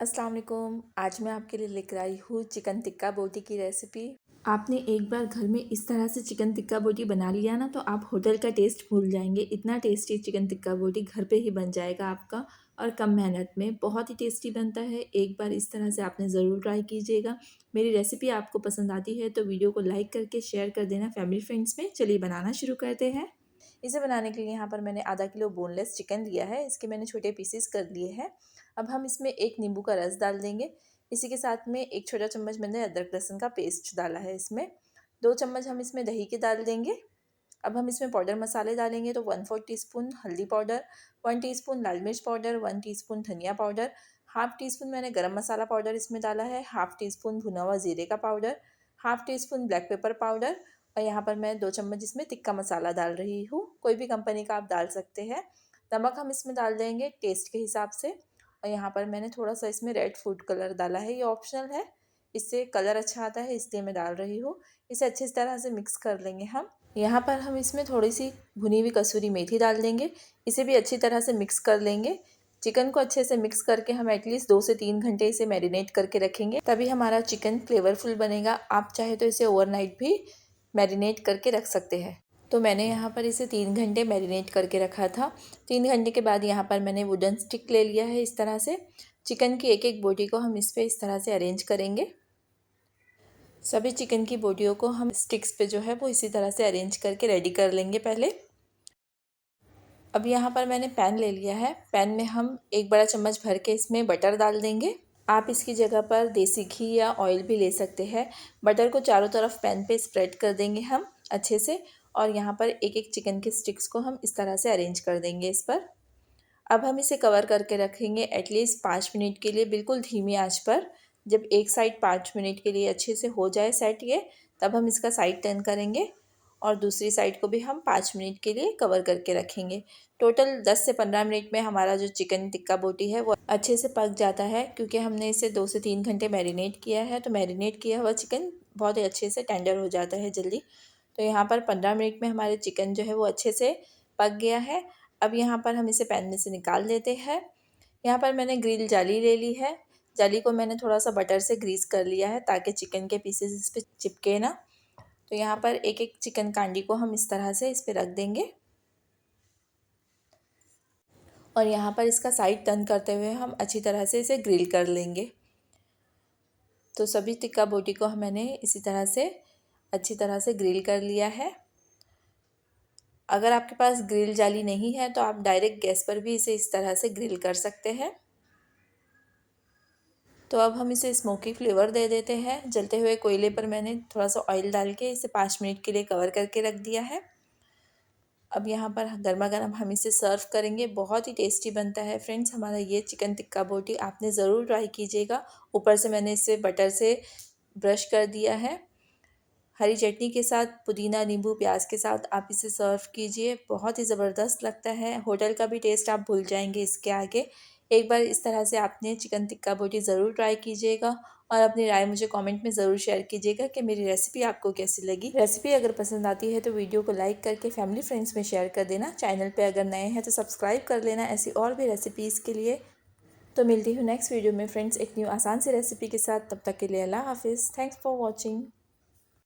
अस्सलाम वालेकुम। आज मैं आपके लिए लेकर आई हूँ चिकन टिक्का बोटी की रेसिपी। आपने एक बार घर में इस तरह से चिकन टिक्का बोटी बना लिया ना तो आप होटल का टेस्ट भूल जाएंगे। इतना टेस्टी चिकन टिक्का बोटी घर पे ही बन जाएगा आपका, और कम मेहनत में बहुत ही टेस्टी बनता है। एक बार इस तरह से आपने ज़रूर ट्राई कीजिएगा। मेरी रेसिपी आपको पसंद आती है तो वीडियो को लाइक करके शेयर कर देना फैमिली फ्रेंड्स में। चलिए बनाना शुरू करते हैं। इसे बनाने के लिए यहाँ पर मैंने आधा किलो बोनलेस चिकन लिया है। इसके मैंने छोटे पीसेस कर लिए हैं। अब हम इसमें एक नींबू का रस डाल देंगे। इसी के साथ में एक छोटा चम्मच मैंने अदरक लहसुन का पेस्ट डाला है। इसमें 2 चम्मच हम इसमें दही के डाल देंगे। अब हम इसमें पाउडर मसाले डालेंगे तो 1/4 टीस्पून हल्दी पाउडर, 1 टीस्पून लाल मिर्च पाउडर, 1 टीस्पून धनिया पाउडर, हाफ़ टी स्पून मैंने गरम मसाला पाउडर इसमें डाला है, हाफ़ टी स्पून भुना हुआ ज़ीरे का powder, half tea spoon black pepper powder, और यहाँ पर मैं 2 चम्मच इसमें तिक्का मसाला डाल रही हूँ। कोई भी कंपनी का आप डाल सकते हैं। नमक हम इसमें डाल देंगे टेस्ट के हिसाब से, और यहाँ पर मैंने थोड़ा सा इसमें रेड फूड कलर डाला है, ये ऑप्शनल है। इससे कलर अच्छा आता है इसलिए मैं डाल रही हूँ। इसे अच्छी तरह से मिक्स कर लेंगे हम। यहाँ पर हम इसमें थोड़ी सी भुनी हुई कसूरी मेथी डाल देंगे। इसे भी अच्छी तरह से मिक्स कर लेंगे। चिकन को अच्छे से मिक्स करके हम एटलीस्ट 2 से 3 घंटे इसे मैरिनेट करके रखेंगे, तभी हमारा चिकन फ्लेवरफुल बनेगा। आप चाहे तो इसे ओवरनाइट भी मैरिनेट करके रख सकते हैं। तो मैंने यहाँ पर इसे 3 घंटे मैरिनेट करके रखा था। 3 घंटे के बाद यहाँ पर मैंने वुडन स्टिक ले लिया है। इस तरह से चिकन की एक एक बोटी को हम इस पर इस तरह से अरेंज करेंगे। सभी चिकन की बोटियों को हम स्टिक्स पे जो है वो इसी तरह से अरेंज करके रेडी कर लेंगे पहले। अब यहाँ पर मैंने पैन ले लिया है। पैन में हम 1 बड़ा चम्मच भर के इसमें बटर डाल देंगे। आप इसकी जगह पर देसी घी या ऑयल भी ले सकते हैं। बटर को चारों तरफ पैन पे स्प्रेड कर देंगे हम अच्छे से, और यहाँ पर एक एक चिकन के स्टिक्स को हम इस तरह से अरेंज कर देंगे इस पर। अब हम इसे कवर करके रखेंगे एटलीस्ट 5 मिनट के लिए, बिल्कुल धीमी आंच पर। जब एक साइड 5 मिनट के लिए अच्छे से हो जाए सेट ये, तब हम इसका साइड टर्न करेंगे और दूसरी साइड को भी हम 5 मिनट के लिए कवर करके रखेंगे। टोटल 10 से 15 मिनट में हमारा जो चिकन टिक्का बोटी है वो अच्छे से पक जाता है, क्योंकि हमने इसे 2 से 3 घंटे मैरिनेट किया है। तो मैरिनेट किया हुआ चिकन बहुत ही अच्छे से टेंडर हो जाता है जल्दी। तो यहाँ पर 15 मिनट में हमारे चिकन जो है वो अच्छे से पक गया है। अब यहाँ पर हम इसे पैन में से निकाल लेते हैं। यहाँ पर मैंने ग्रिल जाली ले ली है। जाली को मैंने थोड़ा सा बटर से ग्रीस कर लिया है ताकि चिकन के पीसेस इस पर चिपके ना। तो यहाँ पर एक एक चिकन कांडी को हम इस तरह से इस पर रख देंगे, और यहाँ पर इसका साइड टर्न करते हुए हम अच्छी तरह से इसे ग्रिल कर लेंगे। तो सभी टिक्का बोटी को मैंने इसी तरह से अच्छी तरह से ग्रिल कर लिया है। अगर आपके पास ग्रिल जाली नहीं है तो आप डायरेक्ट गैस पर भी इसे इस तरह से ग्रिल कर सकते हैं। तो अब हम इसे स्मोकी फ्लेवर दे देते हैं। जलते हुए कोयले पर मैंने थोड़ा सा ऑयल डाल के इसे 5 मिनट के लिए कवर करके रख दिया है। अब यहाँ पर गर्मा गर्म हम इसे सर्व करेंगे। बहुत ही टेस्टी बनता है फ्रेंड्स हमारा ये चिकन टिक्का बोटी। आपने ज़रूर ट्राई कीजिएगा। ऊपर से मैंने इसे बटर से ब्रश कर दिया है। हरी चटनी के साथ, पुदीना, नींबू, प्याज के साथ आप इसे सर्व कीजिए। बहुत ही ज़बरदस्त लगता है। होटल का भी टेस्ट आप भूल जाएंगे इसके आगे। एक बार इस तरह से आपने चिकन टिक्का बोटी ज़रूर ट्राई कीजिएगा, और अपनी राय मुझे कमेंट में ज़रूर शेयर कीजिएगा कि मेरी रेसिपी आपको कैसी लगी। रेसिपी अगर पसंद आती है तो वीडियो को लाइक करके फैमिली फ्रेंड्स में शेयर कर देना। चैनल पर अगर नए हैं तो सब्सक्राइब कर लेना ऐसी और भी रेसिपीज़ के लिए। तो मिलती हूँ नेक्स्ट वीडियो में फ्रेंड्स एक न्यू आसान सी रेसिपी के साथ। तब तक के लिए अल्लाह हाफिज़। Thanks for watching.